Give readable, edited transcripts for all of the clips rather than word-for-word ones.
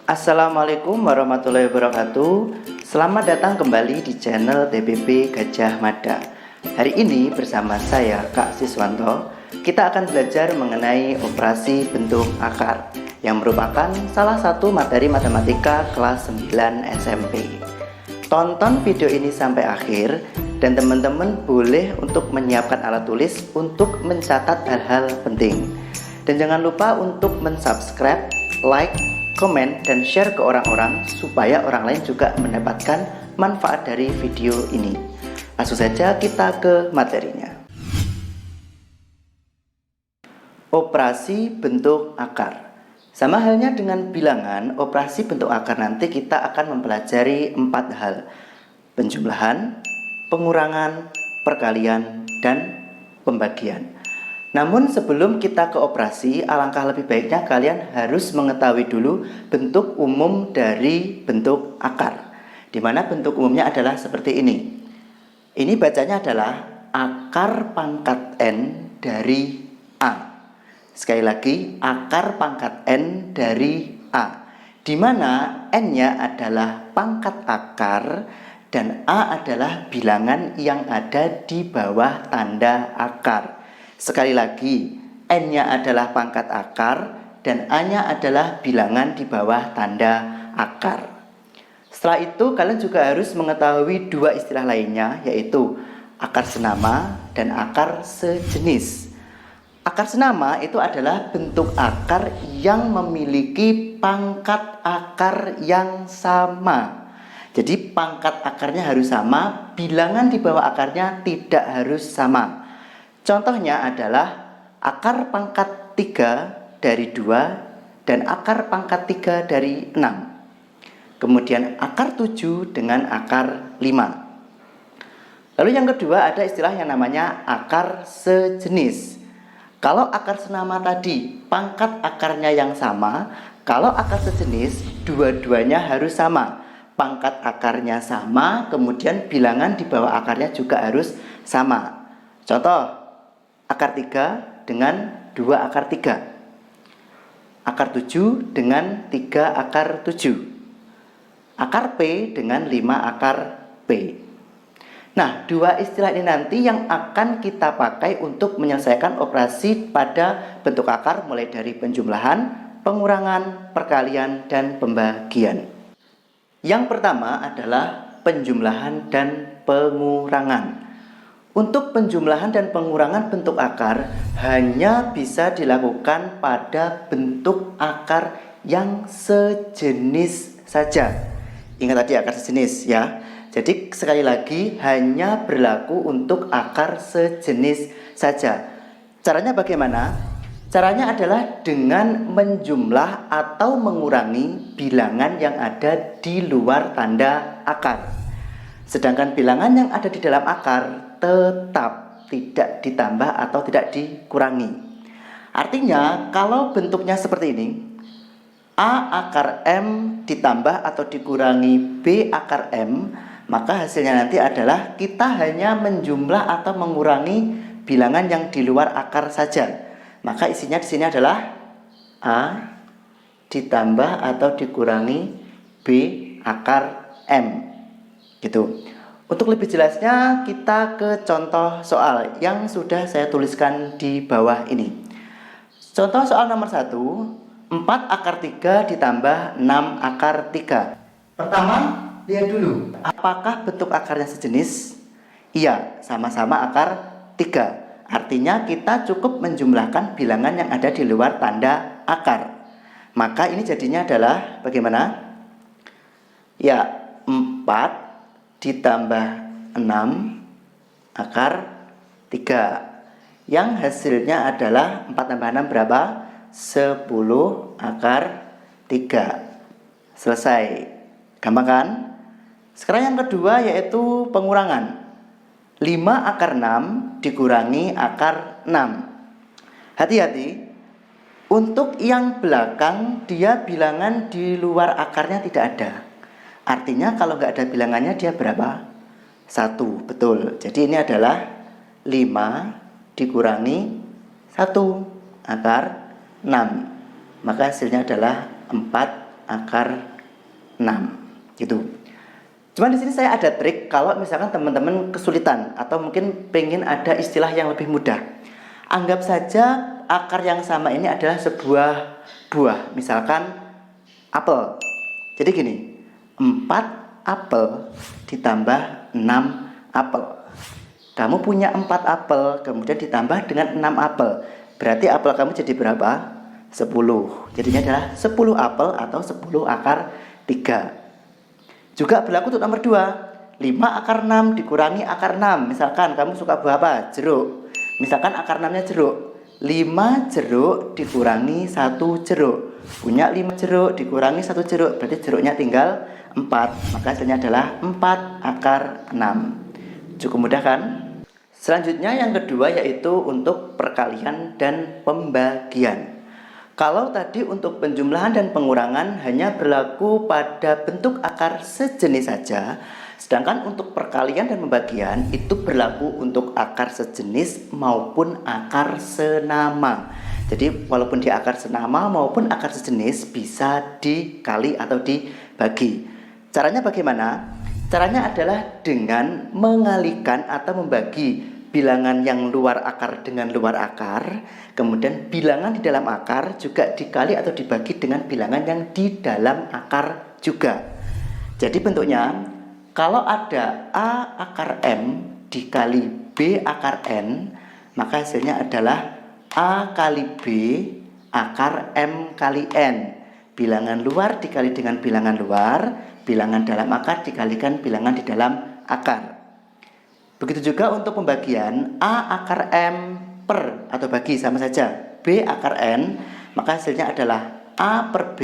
Assalamualaikum warahmatullahi wabarakatuh. Selamat datang kembali di channel TPP Gajah Mada. Hari ini bersama saya Kak Siswanto, kita akan belajar mengenai operasi bentuk akar yang merupakan salah satu materi matematika kelas 9 SMP. Tonton video ini sampai akhir dan teman-teman boleh untuk menyiapkan alat tulis untuk mencatat hal-hal penting. Dan jangan lupa untuk mensubscribe, like, komen, dan share ke orang-orang supaya orang lain juga mendapatkan manfaat dari video ini. Langsung saja kita ke materinya. Operasi bentuk akar. Sama halnya dengan bilangan, operasi bentuk akar nanti kita akan mempelajari 4 hal: penjumlahan, pengurangan, perkalian, dan pembagian. Namun sebelum kita ke operasi, alangkah lebih baiknya kalian harus mengetahui dulu bentuk umum dari bentuk akar, di mana bentuk umumnya adalah seperti ini. Ini bacanya adalah akar pangkat N dari A. Sekali lagi, akar pangkat N dari A, di mana N-nya adalah pangkat akar dan A adalah bilangan yang ada di bawah tanda akar. Sekali lagi, N-nya adalah pangkat akar dan A-nya adalah bilangan di bawah tanda akar. Setelah itu, kalian juga harus mengetahui 2 istilah lainnya, yaitu akar senama dan akar sejenis. Akar senama itu adalah bentuk akar yang memiliki pangkat akar yang sama. Jadi pangkat akarnya harus sama, bilangan di bawah akarnya tidak harus sama. Contohnya adalah akar pangkat 3 dari 2 dan akar pangkat 3 dari 6. Kemudian akar 7 dengan akar 5. Lalu yang kedua ada istilah yang namanya akar sejenis. Kalau akar senama tadi pangkat akarnya yang sama, kalau akar sejenis dua-duanya harus sama. Pangkat akarnya sama, kemudian bilangan di bawah akarnya juga harus sama. Contoh, akar 3 dengan 2 akar 3. Akar 7 dengan 3 akar 7. Akar P dengan 5 akar P. Nah, 2 istilah ini nanti yang akan kita pakai untuk menyelesaikan operasi pada bentuk akar mulai dari penjumlahan, pengurangan, perkalian, dan pembagian. Yang pertama adalah penjumlahan dan pengurangan. Untuk penjumlahan dan pengurangan bentuk akar hanya bisa dilakukan pada bentuk akar yang sejenis saja. Ingat tadi akar sejenis ya. Jadi sekali lagi hanya berlaku untuk akar sejenis saja. Caranya bagaimana? Caranya adalah dengan menjumlah atau mengurangi bilangan yang ada di luar tanda akar. Sedangkan bilangan yang ada di dalam akar tetap tidak ditambah atau tidak dikurangi. Artinya kalau bentuknya seperti ini, A akar M ditambah atau dikurangi B akar M, maka hasilnya nanti adalah kita hanya menjumlah atau mengurangi bilangan yang di luar akar saja. Maka isinya di sini adalah A ditambah atau dikurangi B akar M. Gitu. Untuk lebih jelasnya kita ke contoh soal yang sudah saya tuliskan di bawah ini. Contoh soal nomor 1, 4 akar 3 ditambah 6 akar 3. Pertama, lihat dulu apakah bentuk akarnya sejenis? Iya, sama-sama akar 3. Artinya kita cukup menjumlahkan bilangan yang ada di luar tanda akar. Maka ini jadinya adalah bagaimana? Ya, 4 ditambah 6 akar 3, yang hasilnya adalah 4 tambah 6 berapa? 10 akar 3. Selesai. Gampang kan? Sekarang yang kedua yaitu pengurangan. 5 akar 6 dikurangi akar 6. Hati-hati, untuk yang belakang dia bilangan di luar akarnya tidak ada. Artinya kalau nggak ada bilangannya dia berapa? 1. Betul. Jadi ini adalah 5 dikurangi 1 akar 6. Maka hasilnya adalah 4 akar 6. Gitu. Cuman di sini saya ada trik kalau misalkan teman-teman kesulitan atau mungkin pengen ada istilah yang lebih mudah. Anggap saja akar yang sama ini adalah sebuah buah, misalkan apel. Jadi gini, 4 apel ditambah 6 apel. Kamu punya 4 apel, kemudian ditambah dengan 6 apel. Berarti apel kamu jadi berapa? 10. Jadinya adalah 10 apel atau 10 akar 3. Juga berlaku untuk nomor 2. 5 akar 6 dikurangi akar 6. Misalkan kamu suka buah apa? Jeruk. Misalkan akar 6-nya jeruk. 5 jeruk dikurangi 1 jeruk. Punya 5 jeruk dikurangi 1 jeruk. Berarti jeruknya tinggal 4. Maka hasilnya adalah 4 akar 6. Cukup mudah kan? Selanjutnya yang kedua yaitu untuk perkalian dan pembagian. Kalau tadi untuk penjumlahan dan pengurangan hanya berlaku pada bentuk akar sejenis saja, sedangkan untuk perkalian dan pembagian itu berlaku untuk akar sejenis maupun akar senama. Jadi walaupun di akar senama maupun akar sejenis bisa dikali atau dibagi. Caranya bagaimana? Caranya adalah dengan mengalihkan atau membagi bilangan yang luar akar dengan luar akar, kemudian bilangan di dalam akar juga dikali atau dibagi dengan bilangan yang di dalam akar juga. Jadi bentuknya, kalau ada A akar M dikali B akar N, maka hasilnya adalah A kali B akar M kali N. Bilangan luar dikali dengan bilangan luar, bilangan dalam akar dikalikan bilangan di dalam akar. Begitu juga untuk pembagian A akar M per atau bagi sama saja B akar N, maka hasilnya adalah A per B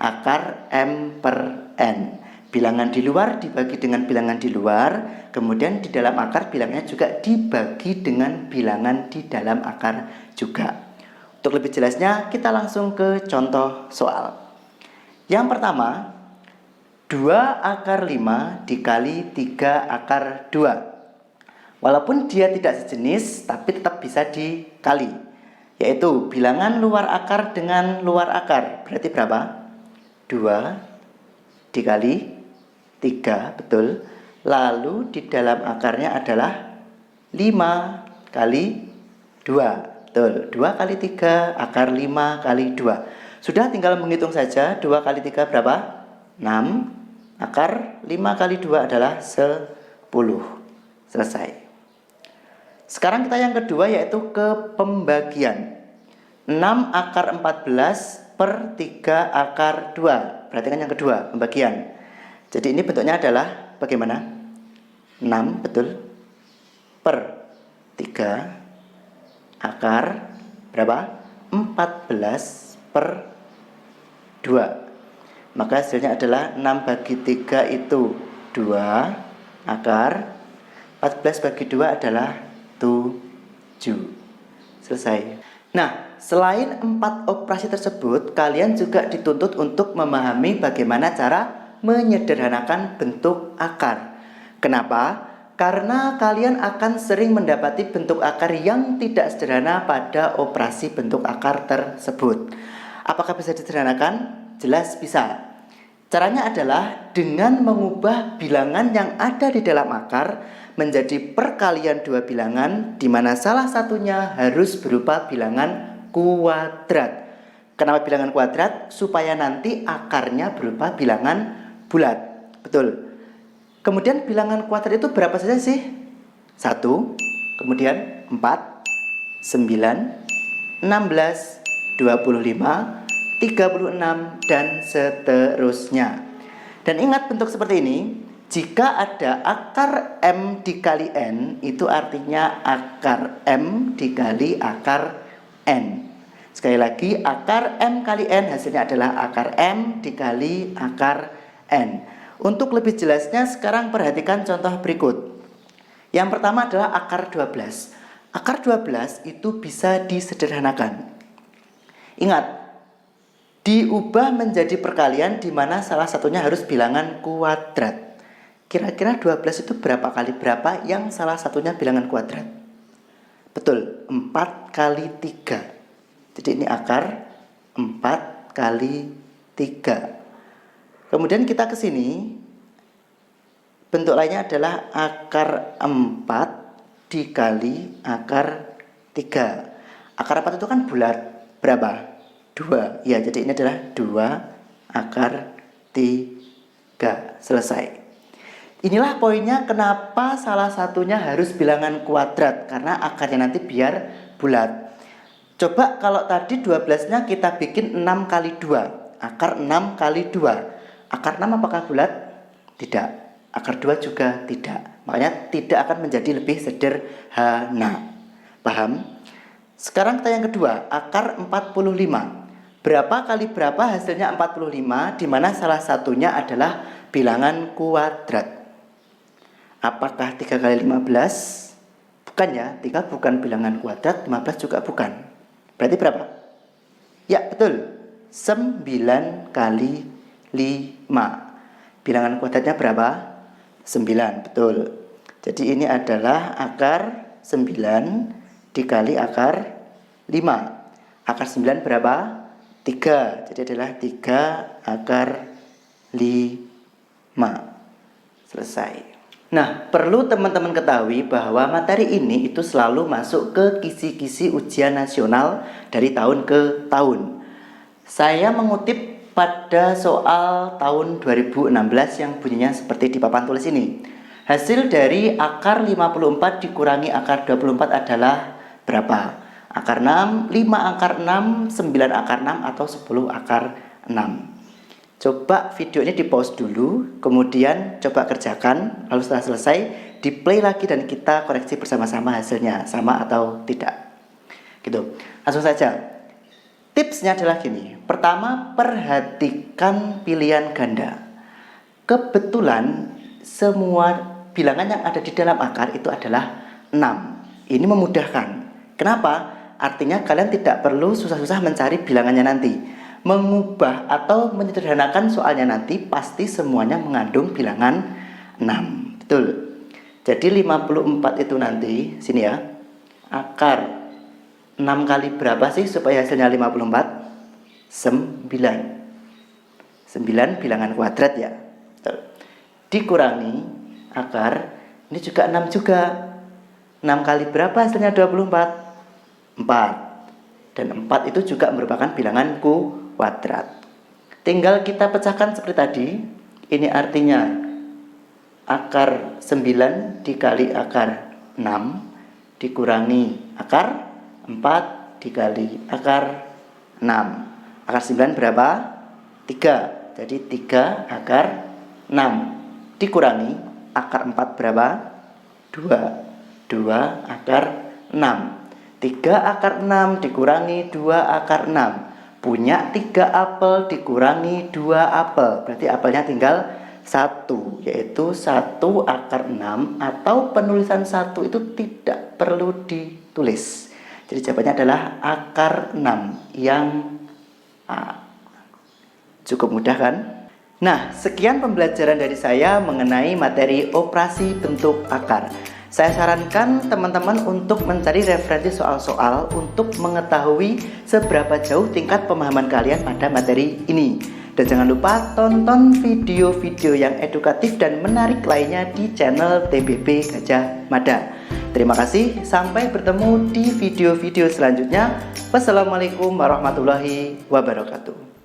akar M per N. Bilangan di luar dibagi dengan bilangan di luar, kemudian di dalam akar bilangnya juga dibagi dengan bilangan di dalam akar juga. Untuk lebih jelasnya kita langsung ke contoh soal. Yang pertama, 2 akar 5 dikali 3 akar 2. Walaupun dia tidak sejenis, tapi tetap bisa dikali. Yaitu bilangan luar akar dengan luar akar. Berarti berapa? 2 dikali 3, betul. Lalu di dalam akarnya adalah 5 kali 2. Betul, 2 kali 3 akar 5 kali 2. Sudah tinggal menghitung saja, 2 kali 3 berapa? 6. Akar 5 kali 2 adalah 10. Selesai. Sekarang kita yang kedua yaitu ke pembagian. 6 akar 14 per 3 akar 2. Berarti kan yang kedua, pembagian. Jadi ini bentuknya adalah bagaimana? 6, betul. Per 3 akar berapa? 14 per 2. Maka hasilnya adalah 6 bagi 3 itu 2 akar 14 bagi 2 adalah 7. Selesai. Nah, selain 4 operasi tersebut, kalian juga dituntut untuk memahami bagaimana cara menyederhanakan bentuk akar. Kenapa? Karena kalian akan sering mendapati bentuk akar yang tidak sederhana pada operasi bentuk akar tersebut. Apakah bisa disederhanakan? Jelas bisa. Caranya adalah dengan mengubah bilangan yang ada di dalam akar menjadi perkalian dua bilangan, di mana salah satunya harus berupa bilangan kuadrat. Kenapa bilangan kuadrat? Supaya nanti akarnya berupa bilangan bulat. Betul. Kemudian bilangan kuadrat itu berapa saja sih? 1, kemudian 4, 9, 16, 25, 36, dan seterusnya. Dan ingat bentuk seperti ini. Jika ada akar M dikali N, itu artinya akar M dikali akar N. Sekali lagi, akar M kali N hasilnya adalah akar M dikali akar N. Untuk lebih jelasnya, sekarang perhatikan contoh berikut. Yang pertama adalah akar 12. Akar 12 itu bisa disederhanakan. Ingat, diubah menjadi perkalian di mana salah satunya harus bilangan kuadrat. Kira-kira 12 itu berapa kali berapa yang salah satunya bilangan kuadrat? Betul, 4 kali 3. Jadi ini akar 4 kali 3. Kemudian kita ke sini, bentuk lainnya adalah akar 4 dikali akar 3. Akar 4 itu kan bulat, berapa? 2. Ya, jadi ini adalah 2 akar 3. Selesai. Inilah poinnya kenapa salah satunya harus bilangan kuadrat, karena akarnya nanti biar bulat. Coba kalau tadi 12-nya kita bikin 6 kali 2. Akar 6 kali 2. Akar 6 apakah bulat? Tidak. Akar 2 juga tidak. Makanya tidak akan menjadi lebih sederhana. Paham? Sekarang kita yang kedua, akar 45. Berapa kali berapa hasilnya 45, di mana salah satunya adalah bilangan kuadrat. Apakah 3 kali 15? Bukan ya, 3 bukan bilangan kuadrat, 15 juga bukan. Berarti berapa? Ya, betul. 9 kali 5. Bilangan kuadratnya berapa? 9, betul. Jadi ini adalah akar 9 dikali akar 5. Akar 9 berapa? 3. Jadi adalah 3 akar 5. Selesai. Nah, perlu teman-teman ketahui bahwa materi ini itu selalu masuk ke kisi-kisi ujian nasional dari tahun ke tahun. Saya mengutip pada soal tahun 2016 yang bunyinya seperti di papan tulis ini. Hasil dari akar 54 dikurangi akar 24 adalah berapa? Akar 6, 5 akar 6, 9 akar 6, atau 10 akar 6. Coba video ini di pause dulu, kemudian coba kerjakan, lalu setelah selesai di play lagi dan kita koreksi bersama-sama hasilnya sama atau tidak. Gitu. Langsung saja. Tipsnya adalah gini. Pertama, perhatikan pilihan ganda. Kebetulan semua bilangan yang ada di dalam akar itu adalah 6. Ini memudahkan. Kenapa? Artinya kalian tidak perlu susah-susah mencari bilangannya nanti. Mengubah atau menyederhanakan soalnya nanti pasti semuanya mengandung bilangan 6. Betul. Jadi 54 itu nanti, sini ya, akar 6 kali berapa sih supaya hasilnya 54? 9. 9 bilangan kuadrat ya. Betul. Dikurangi akar, ini juga 6 juga. 6 kali berapa hasilnya 24? 4. Dan 4 itu juga merupakan bilangan kuadrat. Tinggal kita pecahkan seperti tadi. Ini artinya akar 9 dikali akar 6 dikurangi akar 4 dikali akar 6. Akar 9 berapa? 3. Jadi 3 akar 6 dikurangi akar 4 berapa? 2. 2 akar 6. 3 akar 6 dikurangi 2 akar 6. Punya 3 apel dikurangi 2 apel. Berarti apelnya tinggal 1, yaitu 1 akar 6, atau penulisan 1 itu tidak perlu ditulis. Jadi jawabannya adalah akar 6 yang A. Cukup mudah kan? Nah, sekian pembelajaran dari saya mengenai materi operasi bentuk akar. Saya sarankan teman-teman untuk mencari referensi soal-soal untuk mengetahui seberapa jauh tingkat pemahaman kalian pada materi ini. Dan jangan lupa tonton video-video yang edukatif dan menarik lainnya di channel TBB Gajah Mada. Terima kasih, sampai bertemu di video-video selanjutnya. Wassalamualaikum warahmatullahi wabarakatuh.